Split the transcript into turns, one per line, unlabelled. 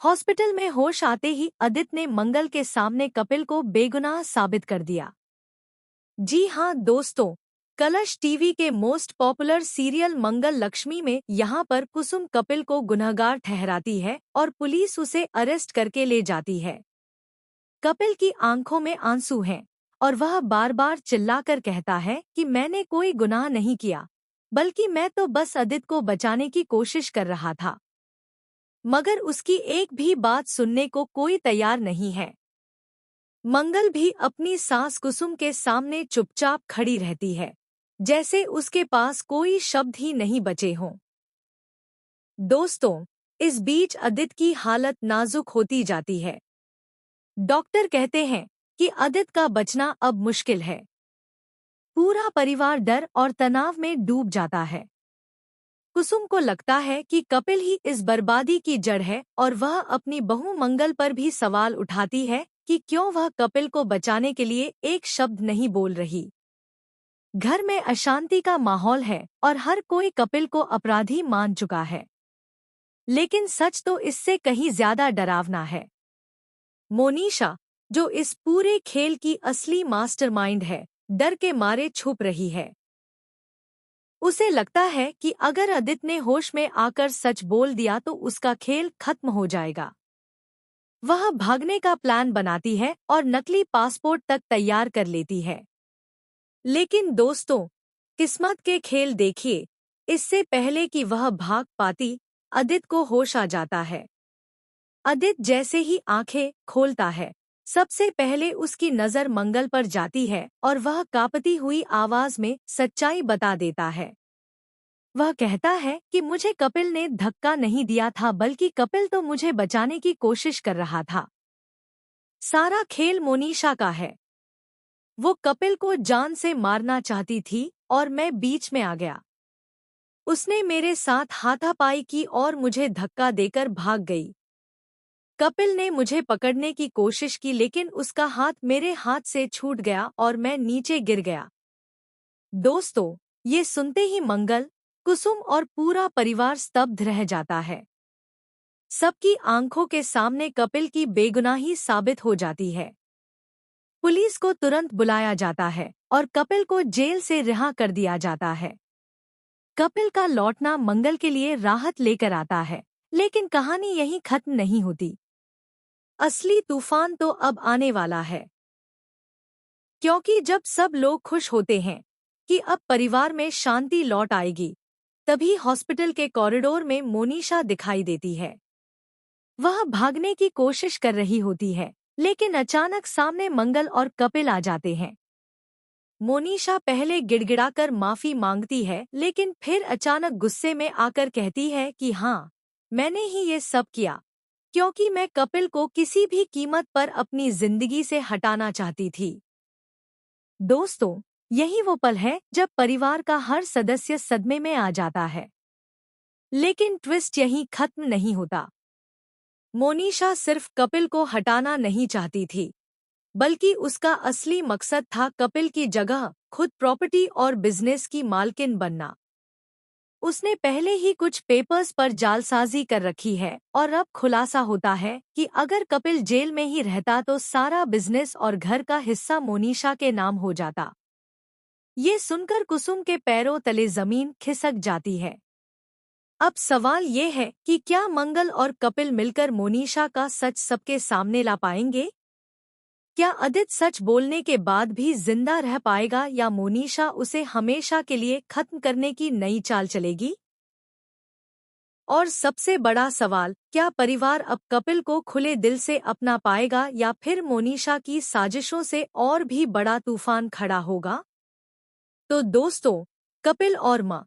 Hospital में होश आते ही अदित ने मंगल के सामने कपिल को बेगुनाह साबित कर दिया। जी हाँ दोस्तों, कलश टीवी के मोस्ट पॉपुलर सीरियल मंगल लक्ष्मी में यहाँ पर कुसुम कपिल को गुनहगार ठहराती है और पुलिस उसे अरेस्ट करके ले जाती है। कपिल की आंखों में आंसू हैं और वह बार बार चिल्लाकर कहता है कि मैंने कोई गुनाह नहीं किया, बल्कि मैं तो बस अदित को बचाने की कोशिश कर रहा था। मगर उसकी एक भी बात सुनने को कोई तैयार नहीं है। मंगल भी अपनी सास कुसुम के सामने चुपचाप खड़ी रहती है, जैसे उसके पास कोई शब्द ही नहीं बचे हों। दोस्तों, इस बीच अदित की हालत नाजुक होती जाती है। डॉक्टर कहते हैं कि अदित का बचना अब मुश्किल है। पूरा परिवार डर और तनाव में डूब जाता है। कुसुम को लगता है कि कपिल ही इस बर्बादी की जड़ है और वह अपनी बहू मंगल पर भी सवाल उठाती है कि क्यों वह कपिल को बचाने के लिए एक शब्द नहीं बोल रही। घर में अशांति का माहौल है और हर कोई कपिल को अपराधी मान चुका है। लेकिन सच तो इससे कहीं ज्यादा डरावना है। मोनिशा, जो इस पूरे खेल की असली मास्टरमाइंड है, डर के मारे छुप रही है। उसे लगता है कि अगर अदित ने होश में आकर सच बोल दिया तो उसका खेल खत्म हो जाएगा। वह भागने का प्लान बनाती है और नकली पासपोर्ट तक तैयार कर लेती है। लेकिन दोस्तों, किस्मत के खेल देखिए, इससे पहले कि वह भाग पाती, अदित को होश आ जाता है। अदित जैसे ही आंखें खोलता है, सबसे पहले उसकी नज़र मंगल पर जाती है और वह कांपती हुई आवाज में सच्चाई बता देता है। वह कहता है कि मुझे कपिल ने धक्का नहीं दिया था, बल्कि कपिल तो मुझे बचाने की कोशिश कर रहा था। सारा खेल मोनिशा का है। वो कपिल को जान से मारना चाहती थी और मैं बीच में आ गया। उसने मेरे साथ हाथापाई की और मुझे धक्का देकर भाग गई। कपिल ने मुझे पकड़ने की कोशिश की, लेकिन उसका हाथ मेरे हाथ से छूट गया और मैं नीचे गिर गया। दोस्तों, ये सुनते ही मंगल, कुसुम और पूरा परिवार स्तब्ध रह जाता है। सबकी आंखों के सामने कपिल की बेगुनाही साबित हो जाती है। पुलिस को तुरंत बुलाया जाता है और कपिल को जेल से रिहा कर दिया जाता है। कपिल का लौटना मंगल के लिए राहत लेकर आता है, लेकिन कहानी यहीं खत्म नहीं होती। असली तूफान तो अब आने वाला है, क्योंकि जब सब लोग खुश होते हैं कि अब परिवार में शांति लौट आएगी, तभी हॉस्पिटल के कॉरिडोर में मोनिशा दिखाई देती है। वह भागने की कोशिश कर रही होती है, लेकिन अचानक सामने मंगल और कपिल आ जाते हैं। मोनिशा पहले गिड़गिड़ाकर माफी मांगती है, लेकिन फिर अचानक गुस्से में आकर कहती है कि हाँ, मैंने ही ये सब किया, क्योंकि मैं कपिल को किसी भी कीमत पर अपनी जिंदगी से हटाना चाहती थी। दोस्तों, यही वो पल है जब परिवार का हर सदस्य सदमे में आ जाता है। लेकिन ट्विस्ट यहीं खत्म नहीं होता। मोनिशा सिर्फ कपिल को हटाना नहीं चाहती थी, बल्कि उसका असली मकसद था कपिल की जगह खुद प्रॉपर्टी और बिजनेस की मालकिन बनना। उसने पहले ही कुछ पेपर्स पर जालसाजी कर रखी है और अब खुलासा होता है कि अगर कपिल जेल में ही रहता तो सारा बिजनेस और घर का हिस्सा मोनिशा के नाम हो जाता। ये सुनकर कुसुम के पैरों तले जमीन खिसक जाती है। अब सवाल ये है कि क्या मंगल और कपिल मिलकर मोनिशा का सच सबके सामने ला पाएंगे? क्या अदित सच बोलने के बाद भी जिंदा रह पाएगा या मोनिशा उसे हमेशा के लिए खत्म करने की नई चाल चलेगी? और सबसे बड़ा सवाल, क्या परिवार अब कपिल को खुले दिल से अपना पाएगा या फिर मोनिशा की साजिशों से और भी बड़ा तूफान खड़ा होगा? तो दोस्तों, कपिल और मां